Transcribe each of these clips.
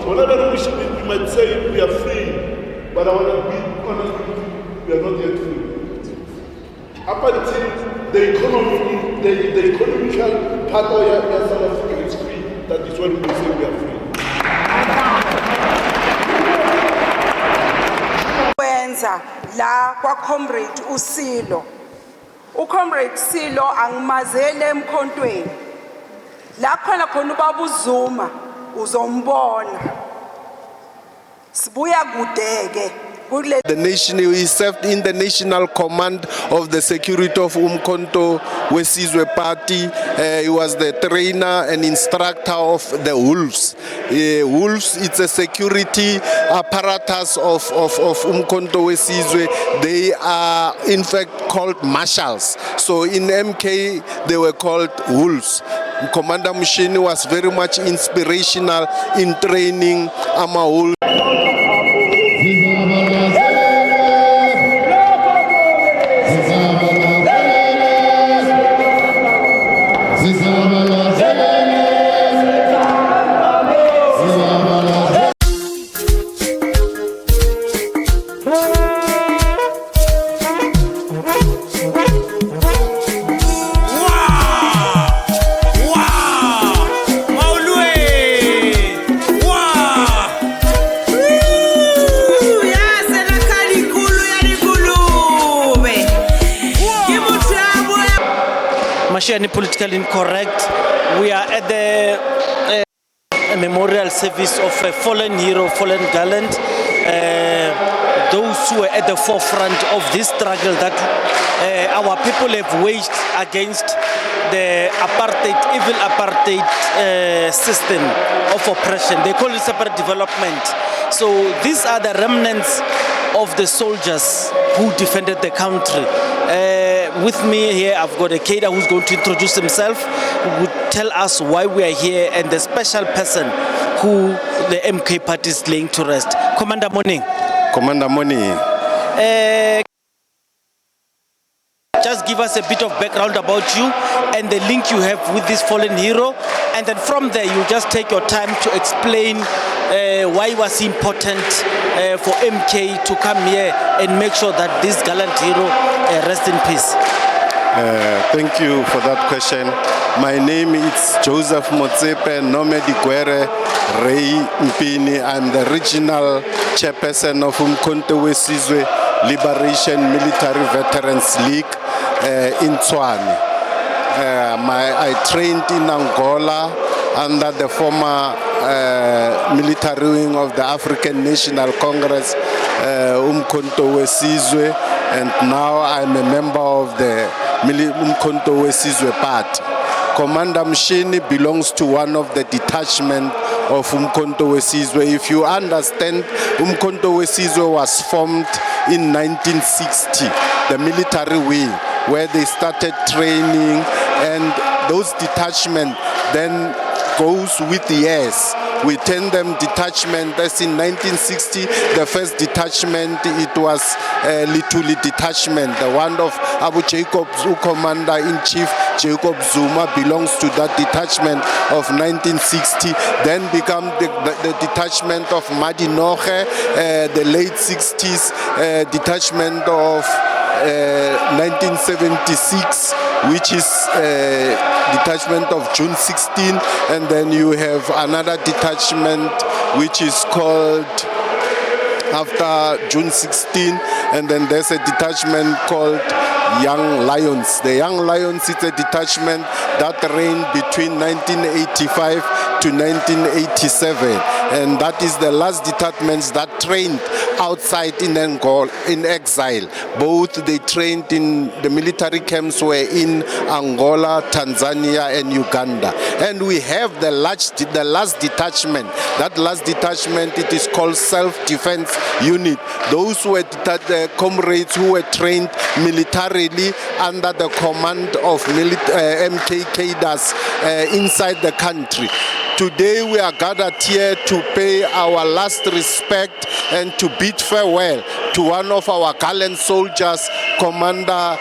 whenever we might say we are free, but I want to be honest with you, we are not yet free. Up until the economy, the economical part of your South Africa is free, that is when we say we are free. La kwa comrade uSilo. Comrade Silo angimazele emkhontweni. La khona khona ubaba uZuma uzombona. Sibuya kudeke. The nation, he served in the national command of the security of Umkhonto Wesizwe Party. He was the trainer and instructor of the Wolves. Wolves, it's a security apparatus of Umkhonto Wesizwe. They are in fact called marshals. So in MK, they were called Wolves. Commander Mushini was very much inspirational in training our Wolves. Mashiane Politically Incorrect. We are at the memorial service of a fallen hero, fallen gallant. Those who were at the forefront of this struggle that our people have waged against the apartheid, evil apartheid system of oppression. They call it separate development. So these are the remnants of the soldiers who defended the country. With me here, I've got a Kader who's going to introduce himself, who would tell us why we are here, and the special person who the MK party is laying to rest. Commander Morning. Commander Morning. Just give us a bit of background about you and the link you have with this fallen hero, and then from there you just take your time to explain why it was important for MK to come here and make sure that this gallant hero rests in peace. Thank you for that question. My name is Joseph Motsepe Nomedi Gwere Ray Mpini. I'm the regional chairperson of Umkhonto Wesizwe Liberation Military Veterans League in Tshwane. I trained in Angola under the former military wing of the African National Congress, Umkhonto Wesizwe, and now I'm a member of the Umkhonto Wesizwe Party. Commander Mushini belongs to one of the detachment of Umkhonto Wesizwe. If you understand, Umkhonto Wesizwe was formed in 1960, the military wing, where they started training, and those detachments then goes with years. We turn them detachment. That's in 1960. The first detachment, it was Lituli detachment. The one of Abu Jacobs, who Commander-in-Chief Jacob Zuma belongs to that detachment of 1960. Then become the detachment of Madi Noche, the late 60s, detachment of 1976, which is detachment of June 16, and then you have another detachment which is called after June 16, and then there's a detachment called Young Lions. The Young Lions is a detachment that reigned between 1985 to 1987, and that is the last detachments that trained outside in Angola, in exile. Both they trained in the military camps were in Angola, Tanzania, and Uganda. And we have the last detachment. That last detachment, it is called Self-Defense Unit. Those were the comrades who were trained militarily under the command of MK cadres inside the country. Today we are gathered here to pay our last respect and to bid farewell to one of our gallant soldiers, Commander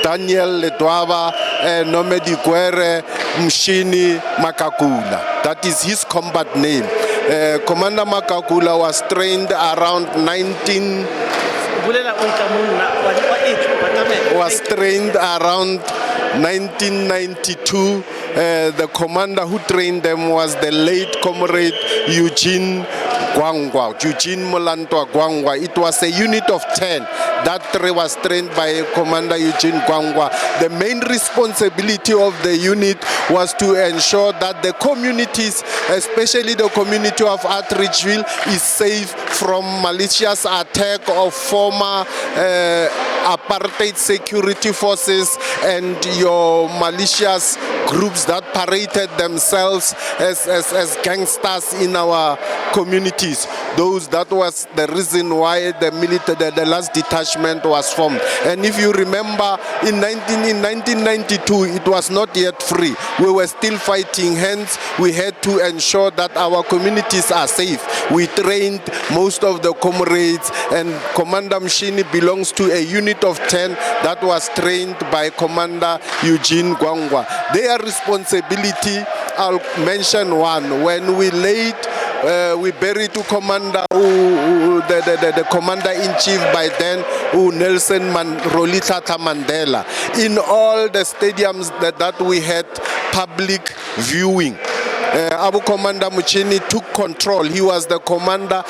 Daniel Ledwaba Nomedi Gwere Mushini Makakula. That is his combat name. Commander Makakula was trained around 1992. The commander who trained them was the late comrade Eugene Molantwa Gwangwa. It was a unit of 10. That was trained by Commander Eugene Gwangwa. The main responsibility of the unit was to ensure that the communities, especially the community of Atteridgeville, is safe from malicious attack of former apartheid security forces and your malicious groups that paraded themselves as gangsters in our communities. That was the reason why the last detachment was formed. And if you remember, in 1992, it was not yet free. We were still fighting, hence we had to ensure that our communities are safe. We trained most of the comrades, and Commander Mushini belongs to a unit of 10 that was trained by Commander Eugene Gwangwa. Their responsibility, I'll mention one. When we buried to Commander, the Commander-in-Chief by then, Nelson Rolihlahla Mandela. In all the stadiums that we had public viewing, Abu Commander Mushini took control. He was the commander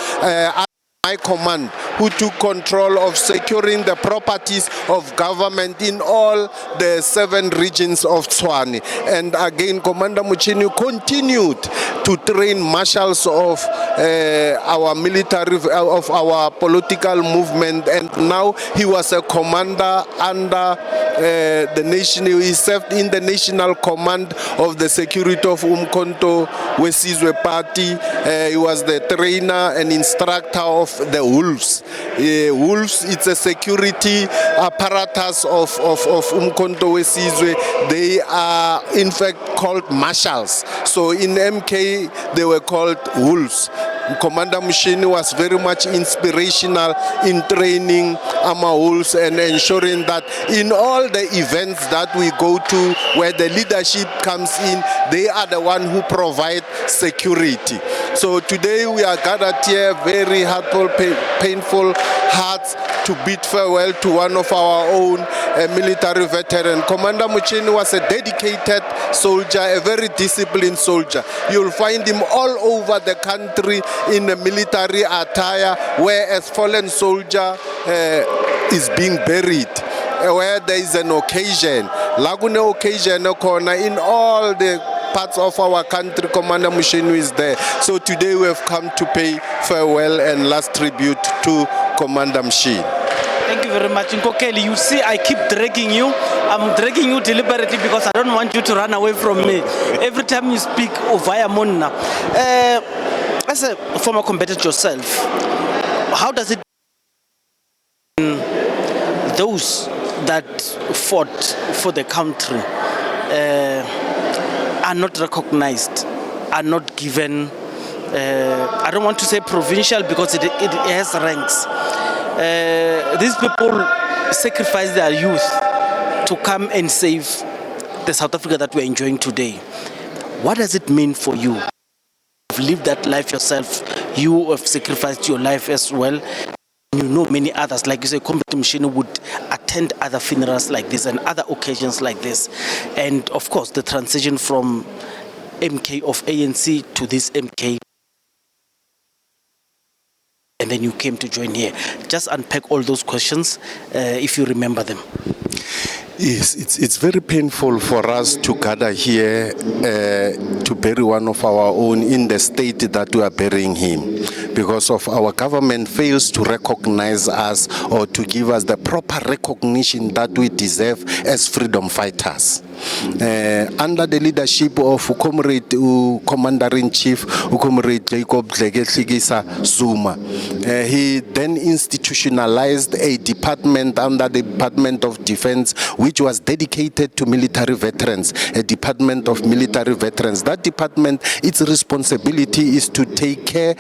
my command who took control of securing the properties of government in all the 7 regions of Tshwane. And again, Commander Mushini continued to train marshals of our military, of our political movement, and now he was a commander under the nation. He served in the national command of the security of Umkhonto Wesizwe Party. He was the trainer and instructor of the Wolves. Wolves, it's a security apparatus of Umkhonto Wesizwe. They are in fact called marshals. So in MK they were called Wolves. Commander Mushini was very much inspirational in training our wolves and ensuring that in all the events that we go to where the leadership comes in, they are the one who provide security. So today we are gathered here, very heartful, painful hearts, to bid farewell to one of our own military veteran. Commander Mushini was a dedicated soldier, a very disciplined soldier. You'll find him all over the country in a military attire, where a fallen soldier is being buried, where there is an occasion. Laguna occasion corner in all the parts of our country, Commander Mushini is there. So today we have come to pay farewell and last tribute to Commander Mushini. Thank you very much, Nkokeli. You see, I keep dragging you. I'm dragging you deliberately because I don't want you to run away from me. Every time you speak via Monna. As a former combatant yourself, how does it those that fought for the country are not recognized, are not given, I don't want to say provincial because it has ranks. These people sacrifice their youth to come and save the South Africa that we're enjoying today. What does it mean for you? You've lived that life yourself. You have sacrificed your life as well. You know many others, like you say, Comrade Mushini would attend other funerals like this and other occasions like this. And of course, the transition from MK of ANC to this MK. And then you came to join here. Just unpack all those questions, if you remember them. Yes, it's very painful for us to gather here to bury one of our own in the state that we are burying him, because of our government fails to recognize us or to give us the proper recognition that we deserve as freedom fighters. Under the leadership of Comrade Commander-in-Chief, Comrade Jacob Dlegehligisa Zuma, he then institutionalized a department under the Department of Defense, which was dedicated to military veterans, a department of military veterans. That department, its responsibility is to take care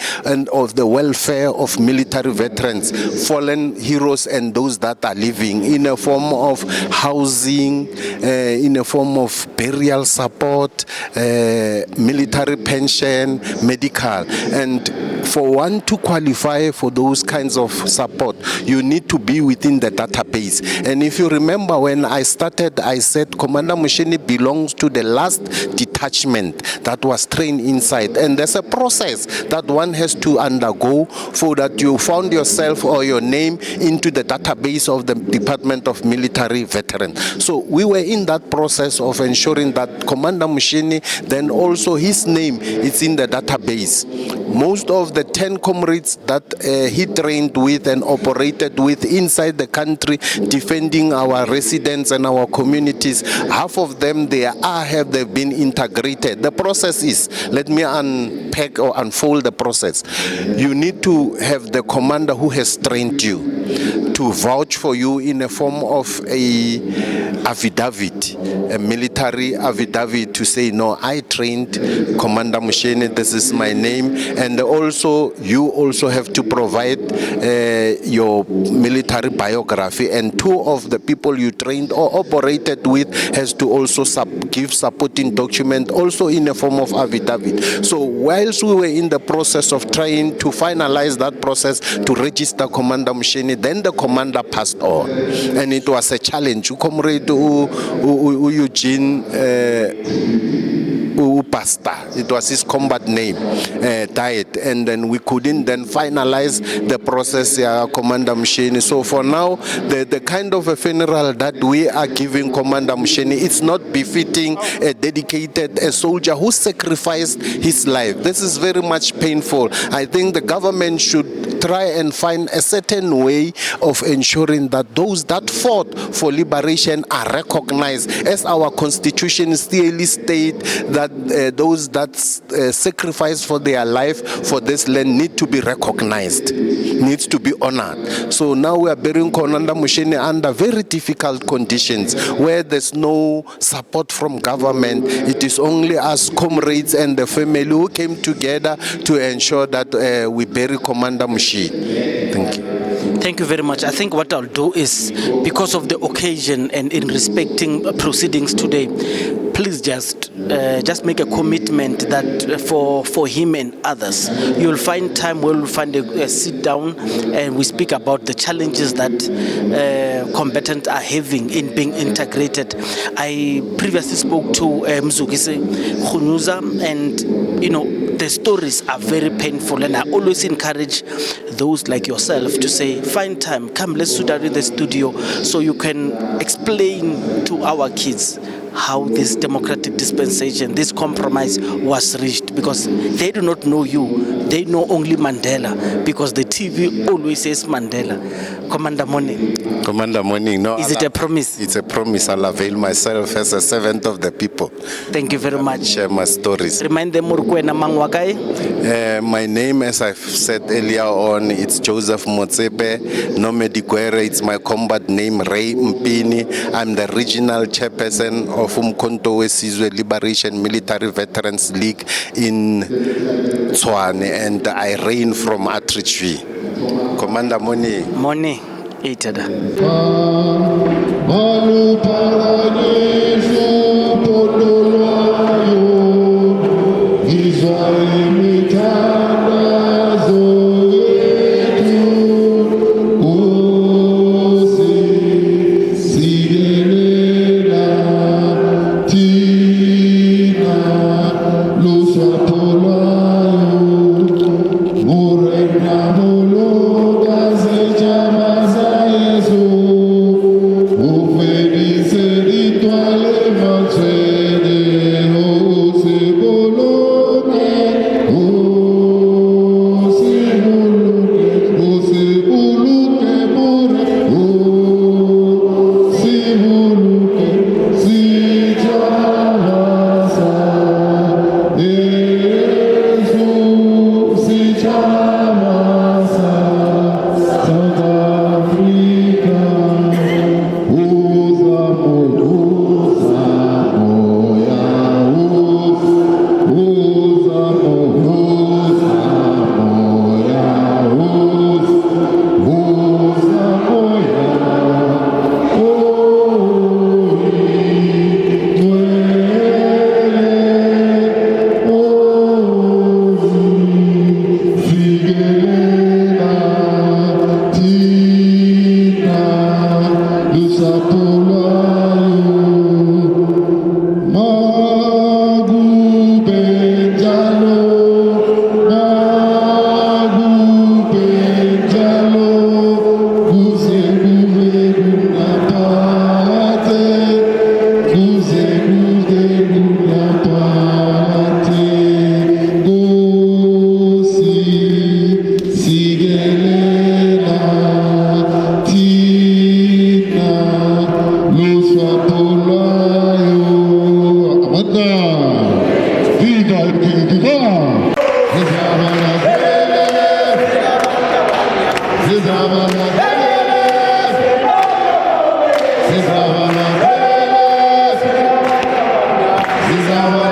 of the welfare of military veterans, fallen heroes, and those that are living, in a form of housing, in a form of burial support, military pension, medical. And for one to qualify for those kinds of support, you need to be within the database. And if you remember when I started, I said Commander Mushini belongs to the last detachment that was trained inside. And there's a process that one has to undergo for that you found yourself or your name into the database of the Department of Military Veterans. So we were in that process of ensuring that Commander Mushini, then also his name is in the database. Most of the 10 comrades that he trained with and operated with inside the country, defending our residents and our communities, half of them have been integrated. The process is, let me unpack or unfold the process. You need to have the commander who has trained you to vouch for you in a form of a affidavit, a military affidavit to say, no, I trained Commander Mushini, this is my name. And also, you also have to provide your military biography, and 2 of the people you trained or operated with has to also give supporting document, also in a form of affidavit. So whilst we were in the process of trying to finalize that process to register Commander Mushini, then the commander passed on, and it was a challenge. Comrade Eugene Pastor, it was his combat name, died, and then we couldn't then finalize the process, Commander Mushini. So for now, the kind of a funeral that we are giving Commander Mushini, it's not befitting a dedicated soldier who sacrificed his life. This is very much painful. I think the government should try and find a certain way of ensuring that those that fought for liberation are recognized, as our constitution clearly state that those that sacrifice for their life for this land need to be recognized, needs to be honored. So now we are burying Commander Mushini under very difficult conditions where there's no support from government. It is only us comrades and the family who came together to ensure that we bury Commander Mushini. Thank you. Thank you very much. I think what I'll do is, because of the occasion and in respecting proceedings today, please just make a commitment that for him and others, you'll find time where we'll find a sit down and we speak about the challenges that combatants are having in being integrated. I previously spoke to Mzukisi Khunyuza, and the stories are very painful, and I always encourage those like yourself to say, find time, come, let's sit down in the studio so you can explain to our kids how this democratic dispensation, this compromise was reached, because they do not know you, they know only Mandela, because the TV always says Mandela. Commander Morning. Commander Morning, no. Is it a promise? It's a promise. I'll avail myself as a servant of the people. Thank you very much. Share my stories. Remind them my name, as I've said earlier on, it's Joseph Motsepe, Nome Dikwere. It's my combat name, Ray Mpini. I'm the regional chairperson of Umkhonto weSizwe Liberation Military Veterans League in Tshwane, and I reign from Atteridgeville. Commander Moni. Moni, Itada. Toile Viva MK, viva! Viva Mandela! Viva Mandela! Viva Mandela! Viva Mandela!